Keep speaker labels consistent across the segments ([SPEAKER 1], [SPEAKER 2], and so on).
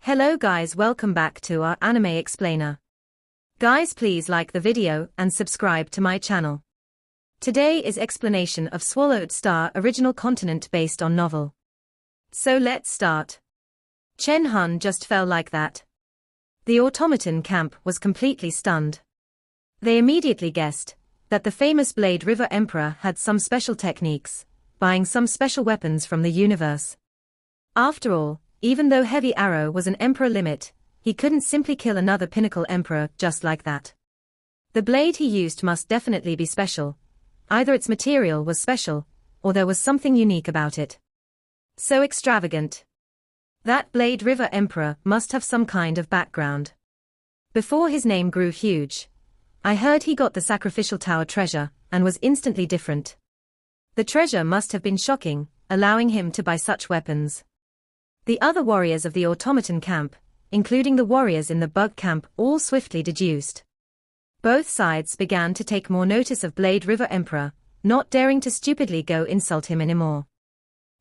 [SPEAKER 1] Hello guys, welcome back to our anime explainer. Guys, please like the video and subscribe to my channel. Today is explanation of Swallowed Star original continent based on novel. So let's start. Chen Hun just fell like that. The automaton camp was completely stunned. They immediately guessed that the famous Blade River Emperor had some special techniques, buying some special weapons from the universe. After all, even though Heavy Arrow was an emperor limit, he couldn't simply kill another pinnacle emperor just like that. The blade he used must definitely be special. Either its material was special, or there was something unique about it. So extravagant. That Blade River Emperor must have some kind of background. Before his name grew huge, I heard he got the Sacrificial Tower treasure, and was instantly different. The treasure must have been shocking, allowing him to buy such weapons. The other warriors of the automaton camp, including the warriors in the bug camp, all swiftly deduced. Both sides began to take more notice of Blade River Emperor, not daring to stupidly go insult him anymore.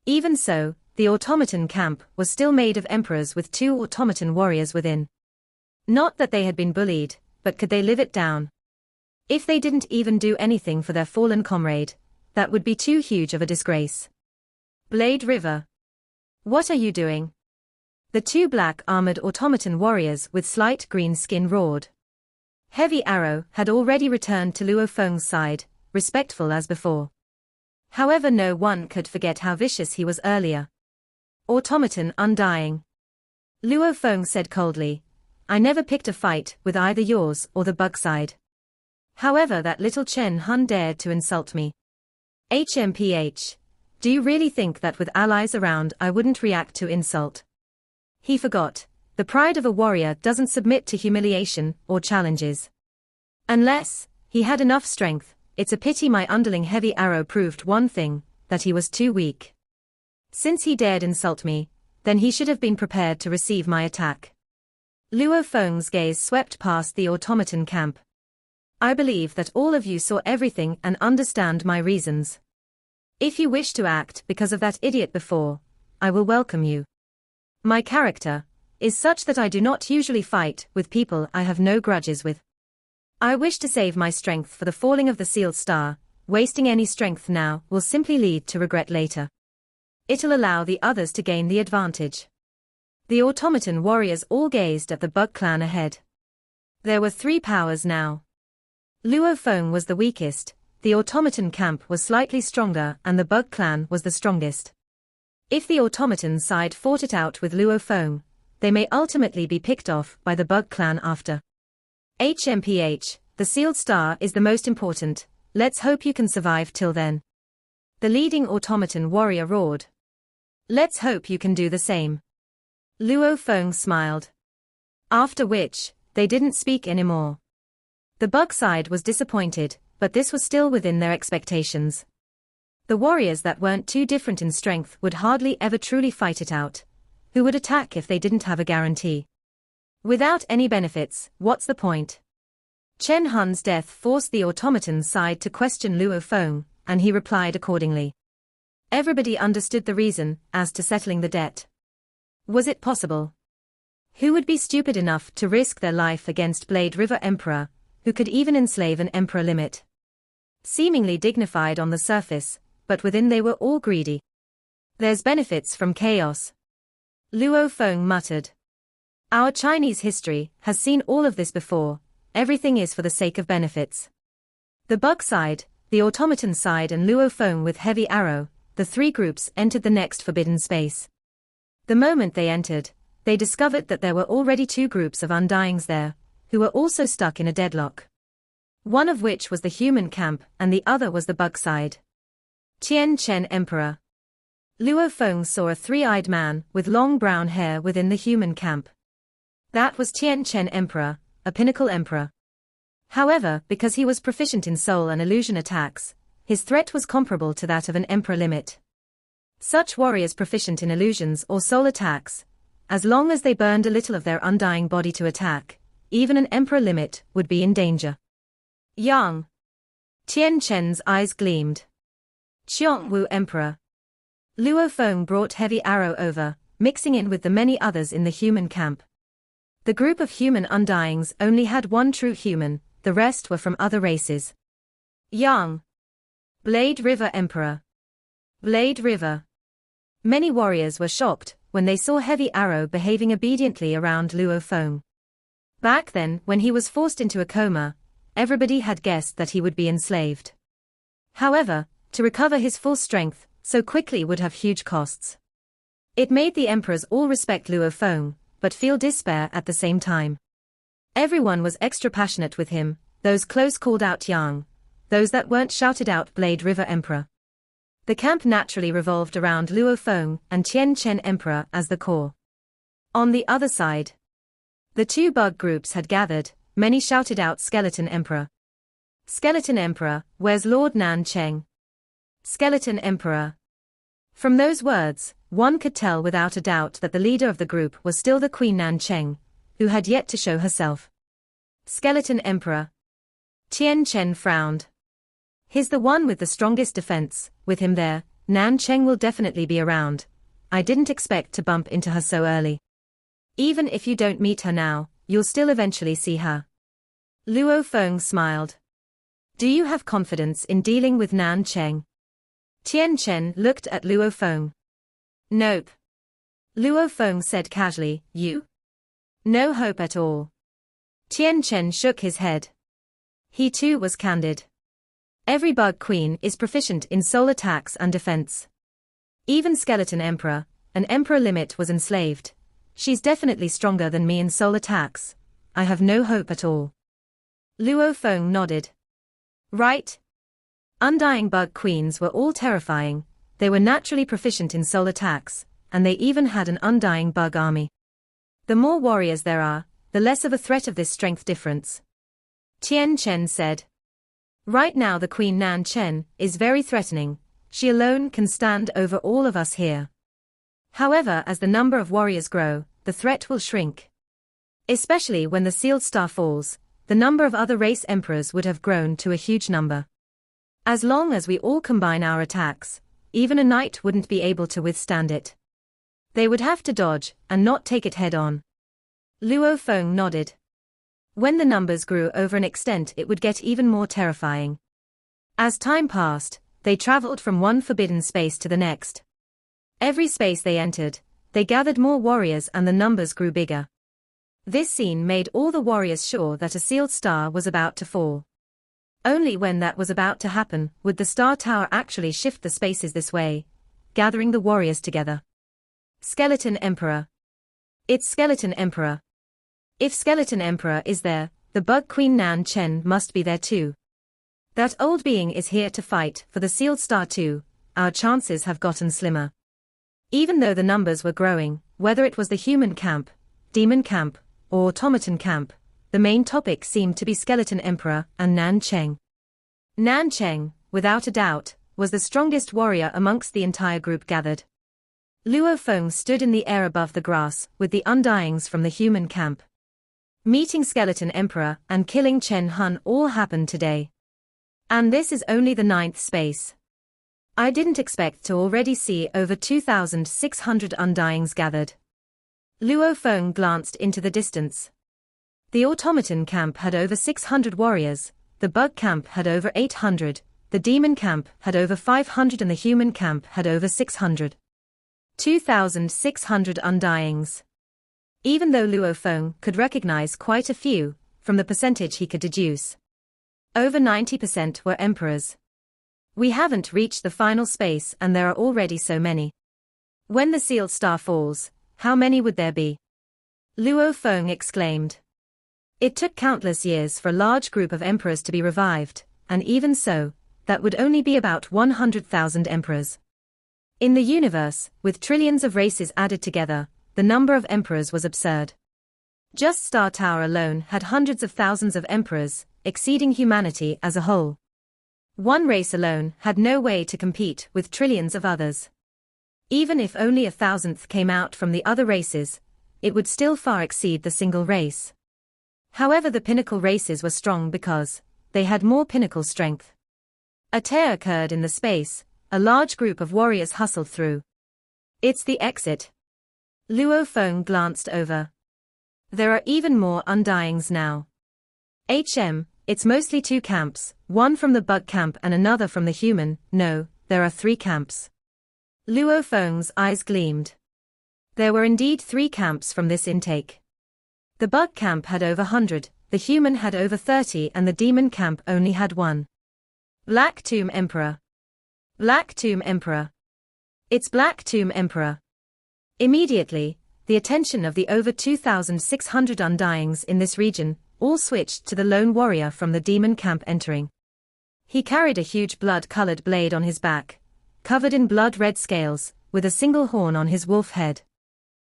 [SPEAKER 1] Even so, the automaton camp was still made of emperors with 2 automaton warriors within. Not that they had been bullied, but could they live it down? If they didn't even do anything for their fallen comrade, that would be too huge of a disgrace. Blade River. What are you doing? The 2 black-armored automaton warriors with slight green skin roared. Heavy Arrow had already returned to Luo Feng's side, respectful as before. However, no one could forget how vicious he was earlier. Automaton undying. Luo Feng said coldly, I never picked a fight with either yours or the bug side. However, that little Chen Hun dared to insult me. HMPH. Do you really think that with allies around I wouldn't react to insult? He forgot. The pride of a warrior doesn't submit to humiliation or challenges. Unless he had enough strength. It's a pity my underling Heavy Arrow proved one thing, that he was too weak. Since he dared insult me, then he should have been prepared to receive my attack. Luo Feng's gaze swept past the automaton camp. I believe that all of you saw everything and understand my reasons. If you wish to act because of that idiot before, I will welcome you. My character is such that I do not usually fight with people I have no grudges with. I wish to save my strength for the falling of the sealed star. Wasting any strength now will simply lead to regret later. It'll allow the others to gain the advantage. The automaton warriors all gazed at the bug clan ahead. There were 3 powers now. Luo Feng was the weakest, the automaton camp was slightly stronger, and the bug clan was the strongest. If the automaton side fought it out with Luo Feng, they may ultimately be picked off by the bug clan after. HMPH, the sealed star is the most important, let's hope you can survive till then. The leading automaton warrior roared. Let's hope you can do the same. Luo Feng smiled. After which, they didn't speak anymore. The bug side was disappointed, but this was still within their expectations. The warriors that weren't too different in strength would hardly ever truly fight it out. Who would attack if they didn't have a guarantee? Without any benefits, what's the point? Chen Hun's death forced the automaton side to question Luo Feng, and he replied accordingly. Everybody understood the reason as to settling the debt. Was it possible? Who would be stupid enough to risk their life against Blade River Emperor, who could even enslave an emperor limit? Seemingly dignified on the surface, but within they were all greedy. There's benefits from chaos. Luo Feng muttered. Our Chinese history has seen all of this before, everything is for the sake of benefits. The bug side, the automaton side and Luo Feng with Heavy Arrow, the 3 groups entered the next forbidden space. The moment they entered, they discovered that there were already 2 groups of undyings there, who were also stuck in a deadlock. One of which was the human camp and the other was the bug side. Tian Chen Emperor. Luo Feng saw a 3-eyed man with long brown hair within the human camp. That was Tian Chen Emperor, a pinnacle emperor. However, because he was proficient in soul and illusion attacks, his threat was comparable to that of an emperor limit. Such warriors proficient in illusions or soul attacks, as long as they burned a little of their undying body to attack, even an emperor limit would be in danger. Yang. Tian Chen's eyes gleamed. Qiong Wu Emperor. Luo Feng brought Heavy Arrow over, mixing in with the many others in the human camp. The group of human undyings only had one true human, the rest were from other races. Yang. Blade River Emperor. Blade River. Many warriors were shocked when they saw Heavy Arrow behaving obediently around Luo Feng. Back then, when he was forced into a coma, everybody had guessed that he would be enslaved. However, to recover his full strength so quickly would have huge costs. It made the emperors all respect Luo Feng, but feel despair at the same time. Everyone was extra passionate with him, those close called out Yang, those that weren't shouted out Blade River Emperor. The camp naturally revolved around Luo Feng and Tian Chen Emperor as the core. On the other side, the two bug groups had gathered, many shouted out Skeleton Emperor. Skeleton Emperor, where's Lord Nan Cheng? Skeleton Emperor. From those words, one could tell without a doubt that the leader of the group was still the Queen Nan Cheng, who had yet to show herself. Skeleton Emperor. Tian Chen frowned. He's the one with the strongest defense, with him there, Nan Cheng will definitely be around. I didn't expect to bump into her so early. Even if you don't meet her now, you'll still eventually see her. Luo Feng smiled. Do you have confidence in dealing with Nan Cheng? Tian Chen looked at Luo Feng. Nope. Luo Feng said casually, you? No hope at all. Tian Chen shook his head. He too was candid. Every bug queen is proficient in soul attacks and defense. Even Skeleton Emperor, an emperor limit was enslaved. She's definitely stronger than me in soul attacks. I have no hope at all. Luo Feng nodded. Right. Undying bug queens were all terrifying. They were naturally proficient in soul attacks, and they even had an undying bug army. The more warriors there are, the less of a threat of this strength difference. Tian Chen said. Right now the Queen Nan Chen is very threatening. She alone can stand over all of us here. However, as the number of warriors grow, the threat will shrink. Especially when the sealed star falls, the number of other race emperors would have grown to a huge number. As long as we all combine our attacks, even a knight wouldn't be able to withstand it. They would have to dodge and not take it head on. Luo Feng nodded. When the numbers grew over an extent, it would get even more terrifying. As time passed, they traveled from one forbidden space to the next. Every space they entered, they gathered more warriors and the numbers grew bigger. This scene made all the warriors sure that a sealed star was about to fall. Only when that was about to happen would the star tower actually shift the spaces this way, gathering the warriors together. Skeleton Emperor. It's Skeleton Emperor. If Skeleton Emperor is there, the bug queen Nan Chen must be there too. That old being is here to fight for the sealed star too. Our chances have gotten slimmer. Even though the numbers were growing, whether it was the human camp, demon camp, or automaton camp, the main topic seemed to be Skeleton Emperor and Nan Cheng. Nan Cheng, without a doubt, was the strongest warrior amongst the entire group gathered. Luo Feng stood in the air above the grass with the undyings from the human camp. Meeting Skeleton Emperor and killing Chen Hun all happened today. And this is only the 9th space. I didn't expect to already see over 2,600 undyings gathered. Luo Feng glanced into the distance. The automaton camp had over 600 warriors, the bug camp had over 800, the demon camp had over 500 and the human camp had over 600. 2,600 undyings. Even though Luo Feng could recognize quite a few, from the percentage he could deduce. Over 90% were emperors. We haven't reached the final space and there are already so many. When the sealed star falls, how many would there be? Luo Feng exclaimed. It took countless years for a large group of emperors to be revived, and even so, that would only be about 100,000 emperors. In the universe, with trillions of races added together, the number of emperors was absurd. Just Star Tower alone had hundreds of thousands of emperors, exceeding humanity as a whole. One race alone had no way to compete with trillions of others. Even if only 1,000th came out from the other races, it would still far exceed the single race. However, the pinnacle races were strong because they had more pinnacle strength. A tear occurred in the space, a large group of warriors hustled through. It's the exit. Luo Feng glanced over. There are even more undyings now. It's mostly two camps, one from the bug camp and another from the human. No, there are three camps. Luo Feng's eyes gleamed. There were indeed three camps from this intake. The bug camp had over 100, the human had over 30 and the demon camp only had one. Black Tomb Emperor. Black Tomb Emperor. It's Black Tomb Emperor. Immediately, the attention of the over 2,600 undyings in this region all switched to the lone warrior from the demon camp entering. He carried a huge blood-colored blade on his back, covered in blood-red scales, with a single horn on his wolf head.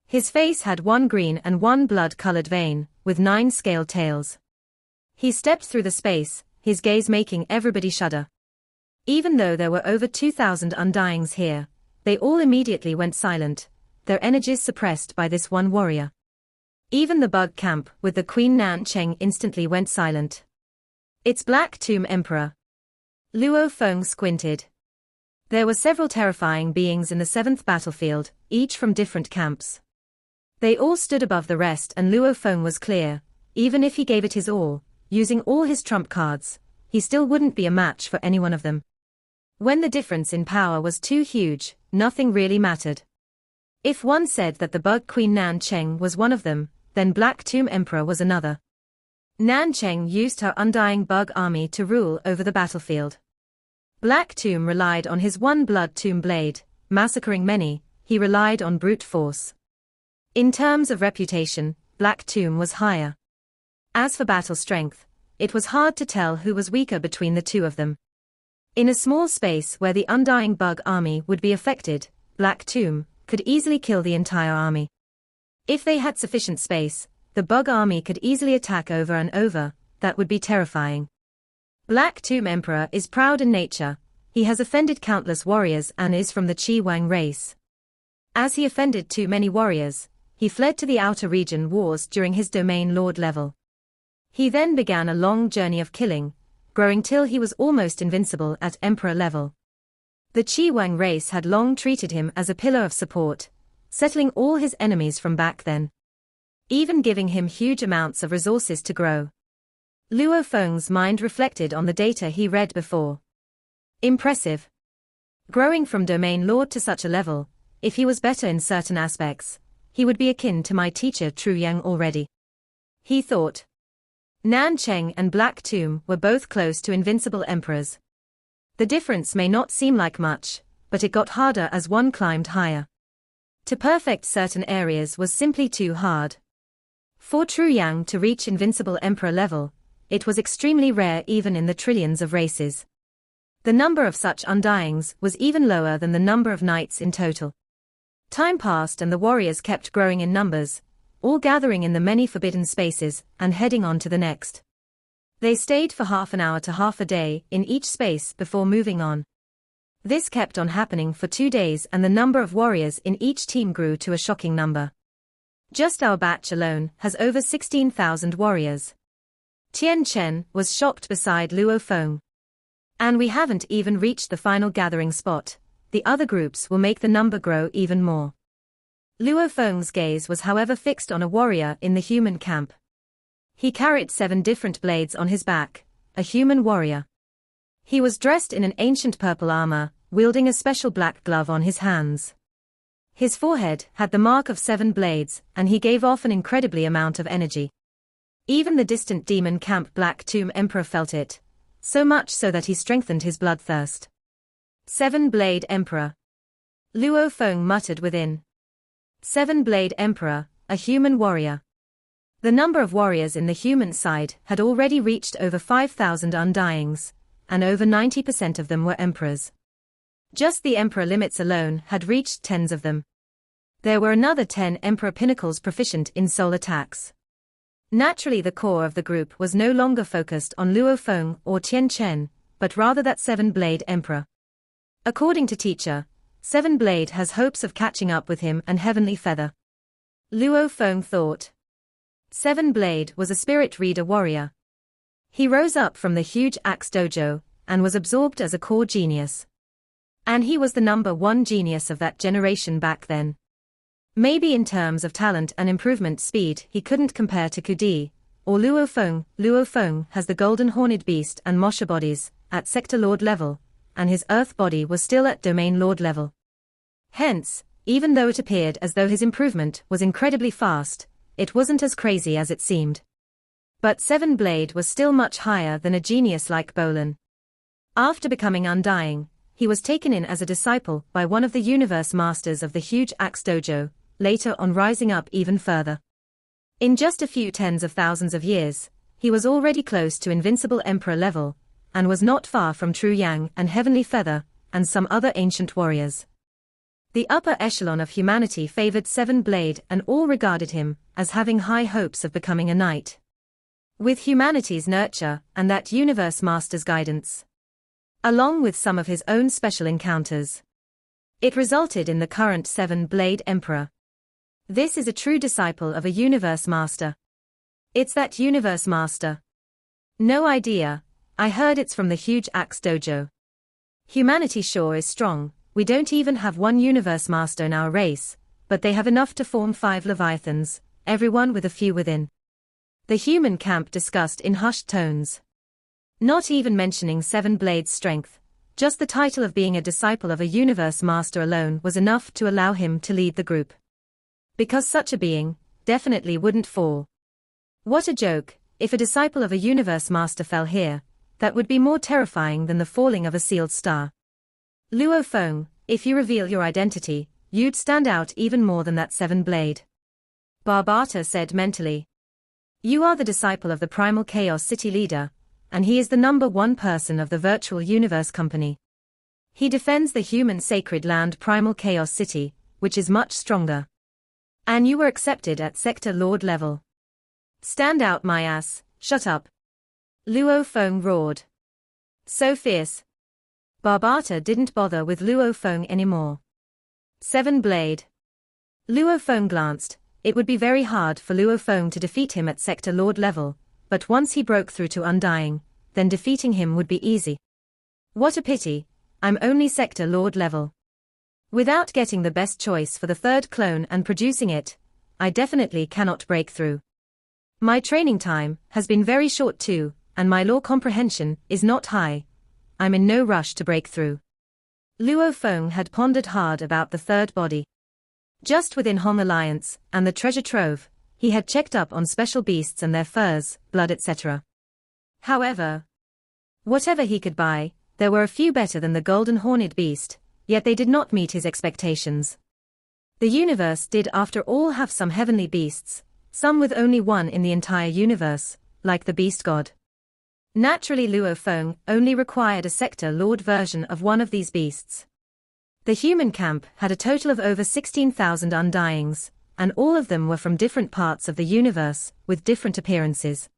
[SPEAKER 1] His face had one green and one blood-colored vein, with 9 scaled tails. He stepped through the space, his gaze making everybody shudder. Even though there were over 2,000 undyings here, they all immediately went silent, their energies suppressed by this one warrior. Even the bug camp with the Queen Nan Cheng instantly went silent. It's Black Tomb Emperor. Luo Feng squinted. There were several terrifying beings in the 7th battlefield, each from different camps. They all stood above the rest and Luo Feng was clear, even if he gave it his all, using all his trump cards, he still wouldn't be a match for any one of them. When the difference in power was too huge, nothing really mattered. If one said that the bug Queen Nan Cheng was one of them, then Black Tomb Emperor was another. Nan Cheng used her undying bug army to rule over the battlefield. Black Tomb relied on his one blood tomb blade, massacring many, he relied on brute force. In terms of reputation, Black Tomb was higher. As for battle strength, it was hard to tell who was weaker between the two of them. In a small space where the undying bug army would be affected, Black Tomb could easily kill the entire army. If they had sufficient space, the bug army could easily attack over and over, that would be terrifying. Black Tomb Emperor is proud in nature, he has offended countless warriors and is from the Qi Wang race. As he offended too many warriors, he fled to the outer region wars during his domain lord level. He then began a long journey of killing, growing till he was almost invincible at emperor level. The Qi Wang race had long treated him as a pillar of support, settling all his enemies from back then, even giving him huge amounts of resources to grow. Luo Feng's mind reflected on the data he read before. Impressive. Growing from domain lord to such a level, if he was better in certain aspects, he would be akin to my teacher Tru Yang already. He thought. Nan Cheng and Black Tomb were both close to invincible emperors. The difference may not seem like much, but it got harder as one climbed higher. To perfect certain areas was simply too hard. For Tru Yang to reach invincible emperor level, it was extremely rare even in the trillions of races. The number of such undyings was even lower than the number of knights in total. Time passed and the warriors kept growing in numbers, all gathering in the many forbidden spaces and heading on to the next. They stayed for half an hour to half a day in each space before moving on. This kept on happening for 2 days and the number of warriors in each team grew to a shocking number. Just our batch alone has over 16,000 warriors. Tian Chen was shocked beside Luo Feng. And we haven't even reached the final gathering spot, the other groups will make the number grow even more. Luo Feng's gaze was however fixed on a warrior in the human camp. He carried 7 different blades on his back, a human warrior. He was dressed in an ancient purple armor, wielding a special black glove on his hands. His forehead had the mark of 7 blades, and he gave off an incredibly amount of energy. Even the distant demon camp Black Tomb Emperor felt it, so much so that he strengthened his bloodthirst. 7-Blade Emperor. Luo Feng muttered within. 7-Blade Emperor, a human warrior. The number of warriors in the human side had already reached over 5,000 undyings, and over 90% of them were emperors. Just the emperor limits alone had reached tens of them. There were another 10 emperor pinnacles proficient in soul attacks. Naturally the core of the group was no longer focused on Luo Feng or Tian Chen, but rather that 7-Blade Emperor. According to teacher, 7-Blade has hopes of catching up with him and Heavenly Feather. Luo Feng thought. 7-Blade was a spirit reader warrior. He rose up from the huge axe dojo, and was absorbed as a core genius. And he was the number 1 genius of that generation back then. Maybe in terms of talent and improvement speed he couldn't compare to Kudi, or Luo Feng. Luo Feng has the Golden Horned Beast and Mosha bodies, at Sector Lord level, and his Earth body was still at Domain Lord level. Hence, even though it appeared as though his improvement was incredibly fast, it wasn't as crazy as it seemed. But Seven Blade was still much higher than a genius like Bolin. After becoming undying, he was taken in as a disciple by one of the universe masters of the huge Axe Dojo, later on rising up even further. In just a few tens of thousands of years, he was already close to invincible emperor level, and was not far from True Yang and Heavenly Feather, and some other ancient warriors. The upper echelon of humanity favored Seven Blade and all regarded him as having high hopes of becoming a knight. With humanity's nurture and that universe master's guidance, along with some of his own special encounters, it resulted in the current Seven Blade Emperor. This is a true disciple of a universe master. It's that universe master. No idea, I heard it's from the huge Axe Dojo. Humanity sure is strong. We don't even have one universe master in our race, but they have enough to form 5 Leviathans, everyone with a few within. The human camp discussed in hushed tones. Not even mentioning Seven Blade's strength, just the title of being a disciple of a universe master alone was enough to allow him to lead the group. Because such a being definitely wouldn't fall. What a joke, if a disciple of a universe master fell here, that would be more terrifying than the falling of a sealed star. Luo Feng, if you reveal your identity, you'd stand out even more than that Seven Blade. Barbata said mentally. You are the disciple of the Primal Chaos City leader, and he is the #1 person of the Virtual Universe Company. He defends the human sacred land Primal Chaos City, which is much stronger. And you were accepted at Sector Lord level. Stand out my ass, shut up. Luo Feng roared. So fierce. Barbata didn't bother with Luo Feng anymore. Seven Blade. Luo Feng glanced. It would be very hard for Luo Feng to defeat him at Sector Lord level, but once he broke through to Undying, then defeating him would be easy. What a pity, I'm only Sector Lord level. Without getting the best choice for the 3rd clone and producing it, I definitely cannot break through. My training time has been very short too, and my law comprehension is not high. I'm in no rush to break through. Luo Feng had pondered hard about the 3rd body. Just within Hong Alliance and the treasure trove, he had checked up on special beasts and their furs, blood etc. However, whatever he could buy, there were a few better than the Golden Horned Beast, yet they did not meet his expectations. The universe did after all have some heavenly beasts, some with only one in the entire universe, like the Beast God. Naturally Luo Feng only required a Sector Lord version of one of these beasts. The human camp had a total of over 16,000 undyings, and all of them were from different parts of the universe, with different appearances.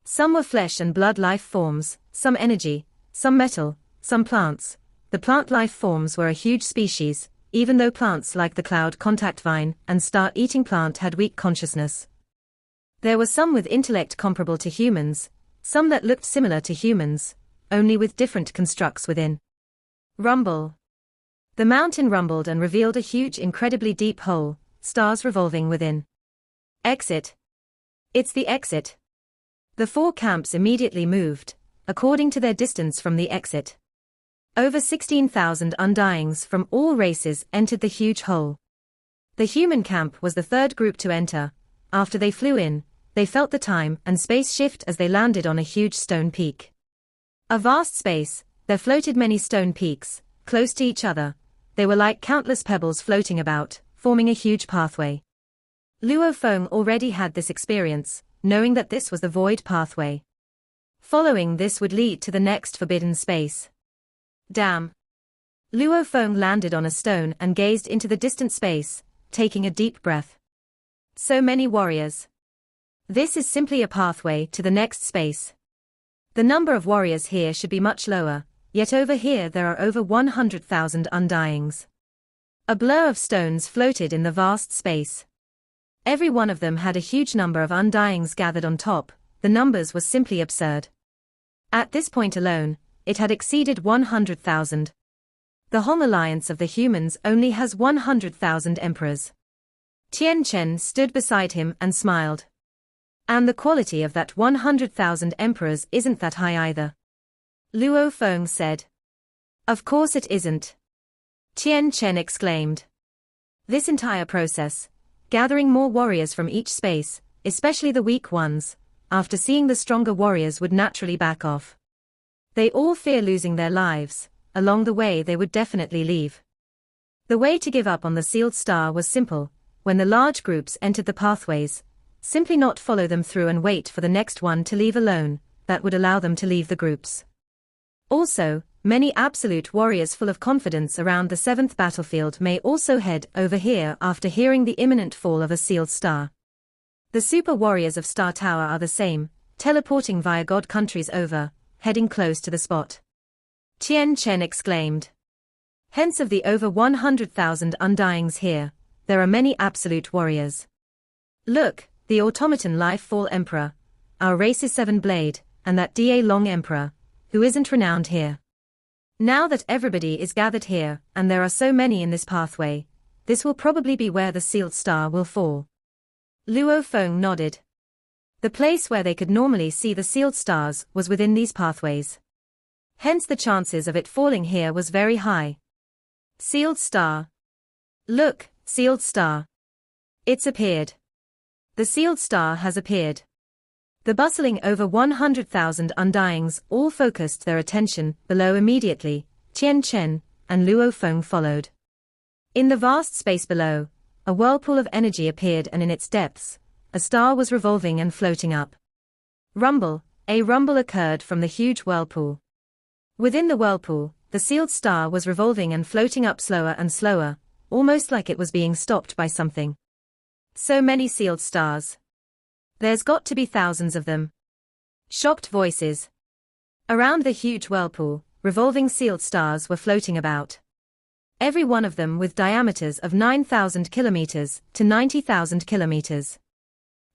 [SPEAKER 1] Some were flesh and blood life forms, some energy, some metal, some plants. The plant life forms were a huge species, even though plants like the cloud contact vine and star-eating plant had weak consciousness. There were some with intellect comparable to humans, some that looked similar to humans, only with different constructs within. Rumble. The mountain rumbled and revealed a huge incredibly deep hole, stars revolving within. Exit. It's the exit. The 4 camps immediately moved, according to their distance from the exit. Over 16,000 undyings from all races entered the huge hole. The human camp was the 3rd group to enter. After they flew in, they felt the time and space shift as they landed on a huge stone peak. A vast space, there floated many stone peaks, close to each other. They were like countless pebbles floating about, forming a huge pathway. Luo Feng already had this experience, knowing that this was the void pathway. Following this would lead to the next forbidden space. Damn. Luo Feng landed on a stone and gazed into the distant space, taking a deep breath. So many warriors. This is simply a pathway to the next space. The number of warriors here should be much lower, yet over here there are over 100,000 undyings. A blur of stones floated in the vast space. Every one of them had a huge number of undyings gathered on top. The numbers were simply absurd. At this point alone, it had exceeded 100,000. The Hong Alliance of the humans only has 100,000 emperors. Tian Chen stood beside him and smiled. And the quality of that 100,000 emperors isn't that high either. Luo Feng said. Of course it isn't. Tian Chen exclaimed. This entire process, gathering more warriors from each space, especially the weak ones, after seeing the stronger warriors would naturally back off. They all fear losing their lives, along the way they would definitely leave. The way to give up on the sealed star was simple. When the large groups entered the pathways, simply not follow them through and wait for the next one to leave alone, that would allow them to leave the groups. Also, many absolute warriors full of confidence around the 7th battlefield may also head over here after hearing the imminent fall of a sealed star. The super warriors of Star Tower are the same, teleporting via god countries over, heading close to the spot. Tian Chen exclaimed. Hence of the over 100,000 undyings here, there are many absolute warriors. Look, the automaton life fall emperor, our race's 7-blade, and that Da Long emperor, who isn't renowned here. Now that everybody is gathered here, and there are so many in this pathway, this will probably be where the sealed star will fall. Luo Feng nodded. The place where they could normally see the sealed stars was within these pathways. Hence the chances of it falling here was very high. Sealed star. Look, sealed star. It's appeared. The sealed star has appeared. The bustling over 100,000 undyings all focused their attention below immediately. Tian Chen and Luo Feng followed. In the vast space below, a whirlpool of energy appeared, and in its depths, a star was revolving and floating up. Rumble, a rumble occurred from the huge whirlpool. Within the whirlpool, the sealed star was revolving and floating up slower and slower, almost like it was being stopped by something. So many sealed stars. There's got to be thousands of them. Shocked voices. Around the huge whirlpool, revolving sealed stars were floating about. Every one of them with diameters of 9,000 kilometers to 90,000 kilometers.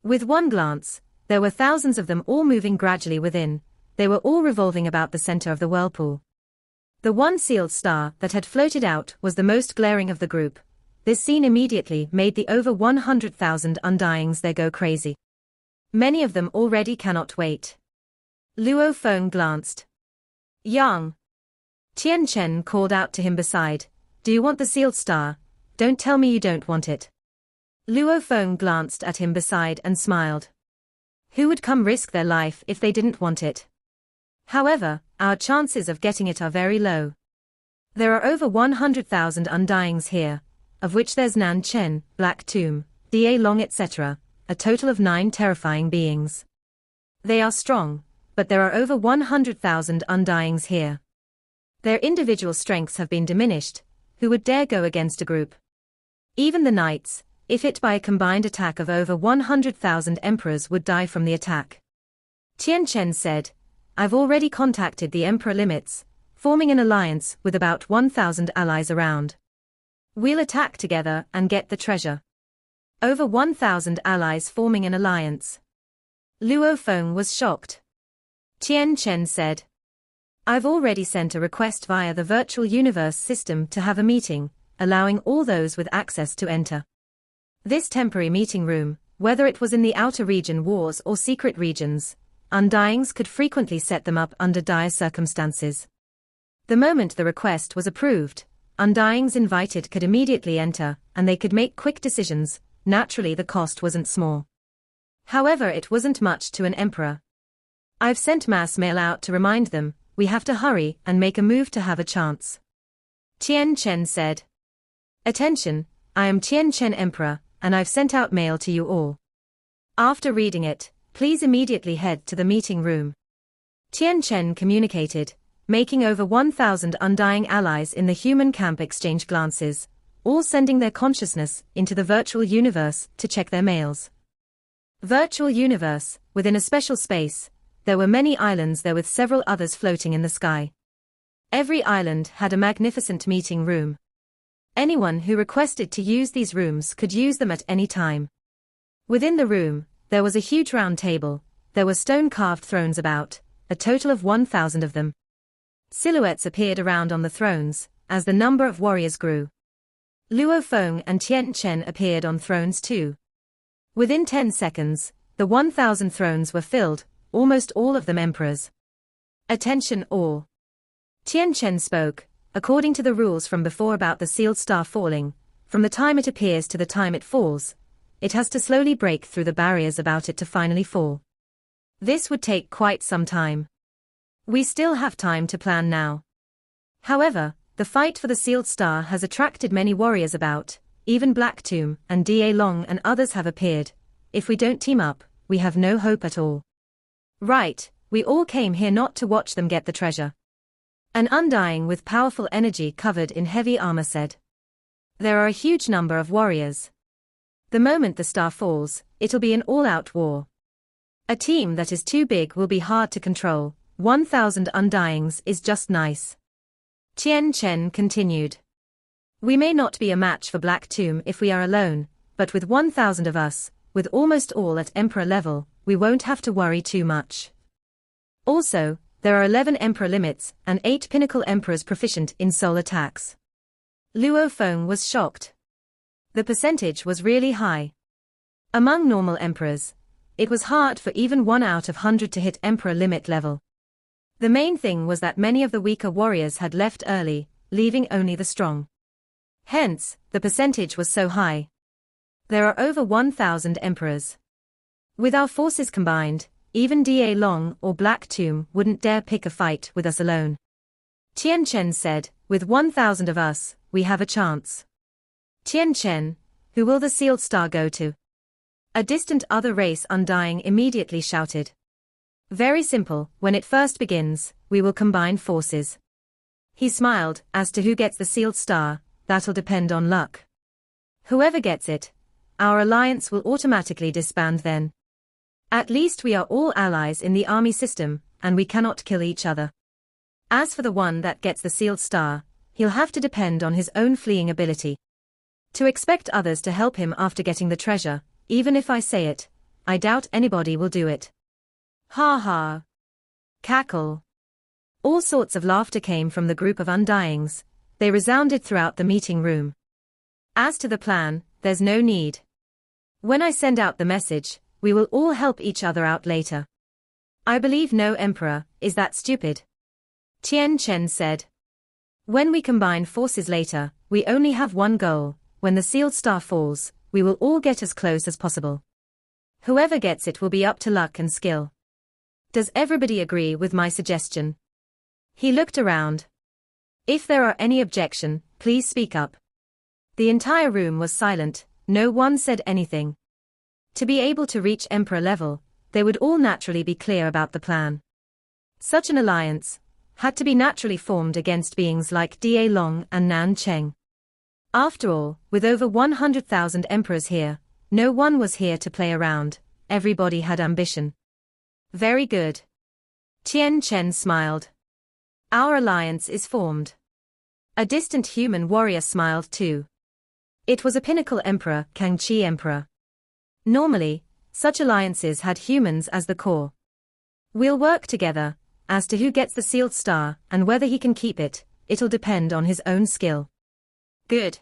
[SPEAKER 1] With one glance, there were thousands of them all moving gradually within. They were all revolving about the center of the whirlpool. The one sealed star that had floated out was the most glaring of the group. This scene immediately made the over 100,000 undyings there go crazy. Many of them already cannot wait. Luo Feng glanced. Yang. Tian Chen called out to him beside. Do you want the sealed star? Don't tell me you don't want it. Luo Feng glanced at him beside and smiled. Who would come risk their life if they didn't want it? However, our chances of getting it are very low. There are over 100,000 undyings here, of which there's Nan Chen, Black Tomb, Da Long etc., a total of 9 terrifying beings. They are strong, but there are over 100,000 undyings here. Their individual strengths have been diminished. Who would dare go against a group? Even the knights, if hit by a combined attack of over 100,000 emperors, would die from the attack. Tian Chen said, I've already contacted the emperor limits, forming an alliance with about 1,000 allies around. We'll attack together and get the treasure. Over 1,000 allies forming an alliance. Luo Feng was shocked. Tian Chen said, I've already sent a request via the virtual universe system to have a meeting, allowing all those with access to enter. This temporary meeting room, whether it was in the outer region wars or secret regions, undyings could frequently set them up under dire circumstances. The moment the request was approved, undyings invited could immediately enter, and they could make quick decisions. Naturally the cost wasn't small. However, it wasn't much to an emperor. I've sent mass mail out to remind them, we have to hurry and make a move to have a chance. Tian Chen said. Attention, I am Tian Chen Emperor, and I've sent out mail to you all. After reading it, please immediately head to the meeting room. Tian Chen communicated, making over 1,000 undying allies in the human camp exchange glances, all sending their consciousness into the virtual universe to check their mails. Virtual universe, within a special space, there were many islands there with several others floating in the sky. Every island had a magnificent meeting room. Anyone who requested to use these rooms could use them at any time. Within the room, there was a huge round table, there were stone-carved thrones about, a total of 1,000 of them. Silhouettes appeared around on the thrones, as the number of warriors grew. Luo Feng and Tian Chen appeared on thrones too. Within 10 seconds, the 1,000 thrones were filled, almost all of them emperors. Attention all. Tian Chen spoke, according to the rules from before about the sealed star falling, from the time it appears to the time it falls, it has to slowly break through the barriers about it to finally fall. This would take quite some time. We still have time to plan now. However, the fight for the sealed star has attracted many warriors about, even Black Tomb and Deadlock and others have appeared. If we don't team up, we have no hope at all. Right, we all came here not to watch them get the treasure. An Undying with powerful energy covered in heavy armor said. There are a huge number of warriors. The moment the star falls, it'll be an all-out war. A team that is too big will be hard to control. 1,000 Undyings is just nice. Tian Chen continued. We may not be a match for Black Tomb if we are alone, but with 1,000 of us, with almost all at Emperor level, we won't have to worry too much. Also, there are 11 Emperor limits and 8 Pinnacle Emperors proficient in soul attacks. Luo Feng was shocked. The percentage was really high. Among normal Emperors, it was hard for even 1 out of 100 to hit Emperor limit level. The main thing was that many of the weaker warriors had left early, leaving only the strong. Hence, the percentage was so high. There are over 1,000 emperors. With our forces combined, even Deadlock or Black Tomb wouldn't dare pick a fight with us alone. Tian Chen said, with 1,000 of us, we have a chance. Tian Chen, who will the sealed star go to? A distant other race Undying immediately shouted. Very simple, when it first begins, we will combine forces. He smiled, as to who gets the sealed star, that'll depend on luck. Whoever gets it, our alliance will automatically disband then. At least we are all allies in the army system, and we cannot kill each other. As for the one that gets the sealed star, he'll have to depend on his own fleeing ability. To expect others to help him after getting the treasure, even if I say it, I doubt anybody will do it. Ha ha. Cackle. All sorts of laughter came from the group of Undyings. They resounded throughout the meeting room. As to the plan, there's no need. When I send out the message, we will all help each other out later. I believe no emperor is that stupid. Tian Chen said. When we combine forces later, we only have one goal. When the sealed star falls, we will all get as close as possible. Whoever gets it will be up to luck and skill. Does everybody agree with my suggestion? He looked around. If there are any objection, please speak up. The entire room was silent, no one said anything. To be able to reach Emperor level, they would all naturally be clear about the plan. Such an alliance had to be naturally formed against beings like Deadlock and Nan Cheng. After all, with over 100,000 emperors here, no one was here to play around, everybody had ambition. Very good. Tian Chen smiled. Our alliance is formed. A distant human warrior smiled too. It was a Pinnacle Emperor, Kang Chi Emperor. Normally, such alliances had humans as the core. We'll work together. As to who gets the sealed star and whether he can keep it, it'll depend on his own skill. Good.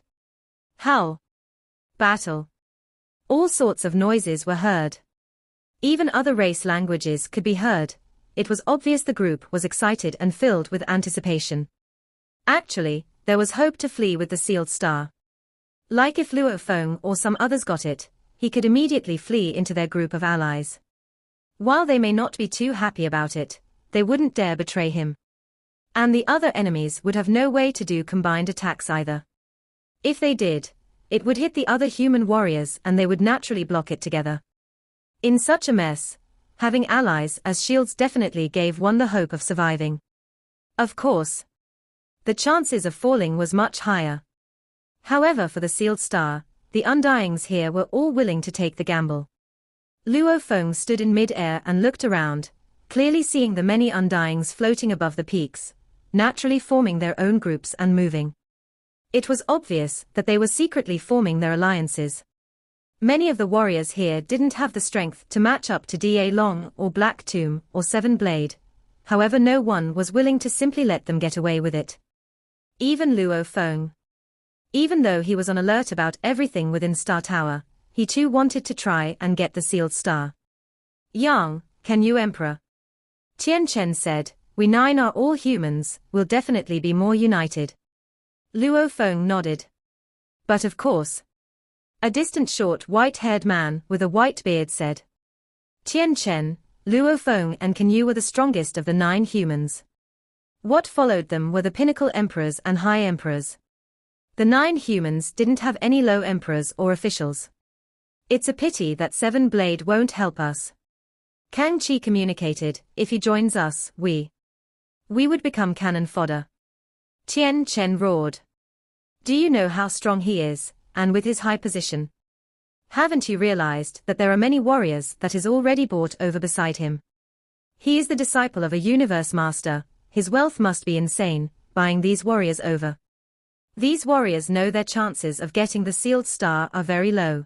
[SPEAKER 1] Howl. Battle. All sorts of noises were heard. Even other race languages could be heard. It was obvious the group was excited and filled with anticipation. Actually, there was hope to flee with the sealed star. Like if Luo Feng or some others got it, he could immediately flee into their group of allies. While they may not be too happy about it, they wouldn't dare betray him. And the other enemies would have no way to do combined attacks either. If they did, it would hit the other human warriors and they would naturally block it together. In such a mess, having allies as shields definitely gave one the hope of surviving. Of course, the chances of falling was much higher. However, for the sealed star, the Undyings here were all willing to take the gamble. Luo Feng stood in mid-air and looked around, clearly seeing the many Undyings floating above the peaks, naturally forming their own groups and moving. It was obvious that they were secretly forming their alliances. Many of the warriors here didn't have the strength to match up to Deadlock or Black Tomb or Seven Blade, however no one was willing to simply let them get away with it. Even Luo Feng. Even though he was on alert about everything within Star Tower, he too wanted to try and get the sealed star. Yang, can you Emperor? Tian Chen said, we 9 are all humans, we'll definitely be more united. Luo Feng nodded. But of course. A distant short white-haired man with a white beard said. Tian Chen, Luo Feng and Can Yu were the strongest of the 9 humans. What followed them were the pinnacle emperors and high emperors. The 9 humans didn't have any low emperors or officials. It's a pity that Seven Blade won't help us. Kang Chi communicated, if he joins us, we would become cannon fodder. Tian Chen roared. Do you know how strong he is, and with his high position? Haven't you realized that there are many warriors that is already brought over beside him? He is the disciple of a universe master, his wealth must be insane, buying these warriors over. These warriors know their chances of getting the sealed star are very low.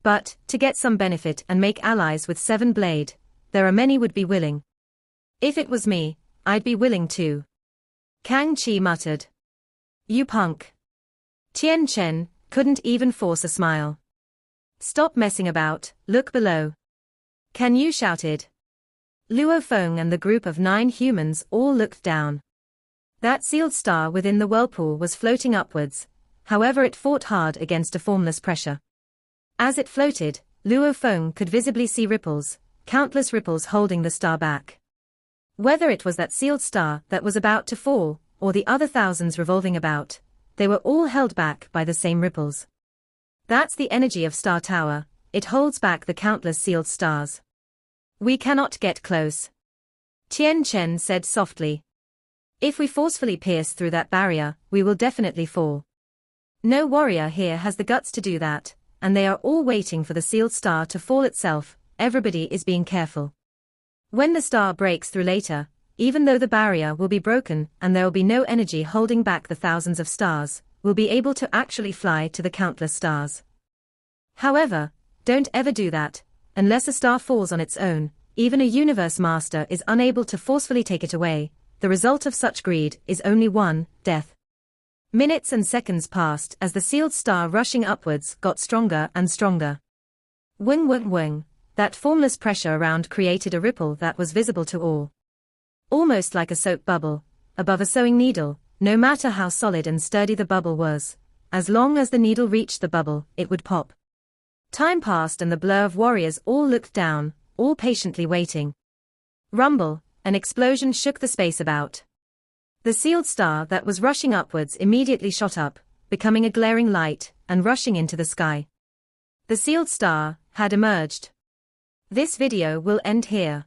[SPEAKER 1] But, to get some benefit and make allies with Seven Blade, there are many would be willing. If it was me, I'd be willing too. Kang Chi muttered. You punk. Tian Chen couldn't even force a smile. Stop messing about, look below. Can Yu shouted. Luo Feng and the group of 9 humans all looked down. That sealed star within the whirlpool was floating upwards, however it fought hard against a formless pressure. As it floated, Luo Feng could visibly see ripples, countless ripples holding the star back. Whether it was that sealed star that was about to fall, or the other thousands revolving about, they were all held back by the same ripples. That's the energy of Star Tower, it holds back the countless sealed stars. We cannot get close. Tian Chen said softly. If we forcefully pierce through that barrier, we will definitely fall. No warrior here has the guts to do that, and they are all waiting for the sealed star to fall itself, everybody is being careful. When the star breaks through later, even though the barrier will be broken and there will be no energy holding back the thousands of stars, we'll be able to actually fly to the countless stars. However, don't ever do that, unless a star falls on its own, even a universe master is unable to forcefully take it away, the result of such greed is only one, death. Minutes and seconds passed as the sealed star rushing upwards got stronger and stronger. Wing wing wing, that formless pressure around created a ripple that was visible to all. Almost like a soap bubble, above a sewing needle, no matter how solid and sturdy the bubble was, as long as the needle reached the bubble, it would pop. Time passed and the blur of warriors all looked down, all patiently waiting. Rumble, an explosion shook the space about. The sealed star that was rushing upwards immediately shot up, becoming a glaring light, and rushing into the sky. The sealed star had emerged. This video will end here.